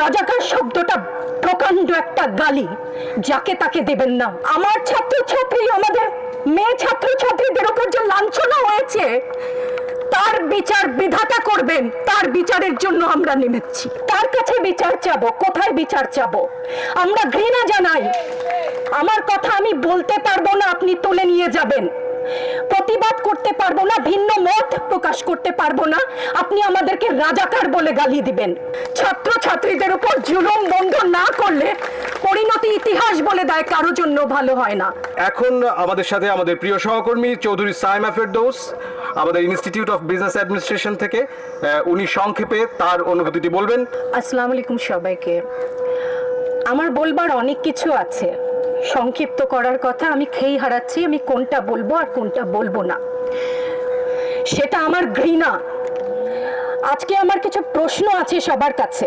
রাজাকার শব্দটা প্রকাণ্ড একটা গালি, যাকে তাকে দেবেন না। আমার ছাত্রছাত্রী, আমাদের মেয়ে ছাত্রছাত্রীদের উপর যে লাঞ্ছনা হয়েছে, তার বিচার বিধাতা করবেন। তার বিচারের জন্য আমরা নেমেছি। তার কাছে বিচার চাবো। কোথায় বিচার চাবো? আমরা ঘৃণা জানাই। আমার কথা আমি বলতে পারবো না, আপনি তুলে নিয়ে যাবেন। প্রতিবাদ করতে পারবো না, ভিন্ন মত প্রকাশ করতে পারবো না, আপনি আমাদেরকে রাজাকার বলে গালি দিবেন। ছাত্র ছাত্রীদের উপর জুলুম বন্ধ না করলে পরিণতি ইতিহাস বলে দেয় কারো জন্য ভালো হয় না। এখন আমাদের সাথে আমাদের প্রিয় সহকর্মী চৌধুরী সাইমা ফেরদৌস, আমাদের ইনস্টিটিউট অফ বিজনেস অ্যাডমিনিস্ট্রেশন থেকে, উনি সংক্ষেপে তার অনুভূতিটি বলবেন। আসসালামু আলাইকুম সবাইকে। আমার বলবার অনেক কিছু আছে, সংক্ষিপ্ত করার কথা আমি খেই হারাচ্ছি, আমি কোনটা বলবো আর কোনটা বলবো না, সেটা আমার ঘৃণা। আজকে আমার কিছু প্রশ্ন আছে সবার কাছে।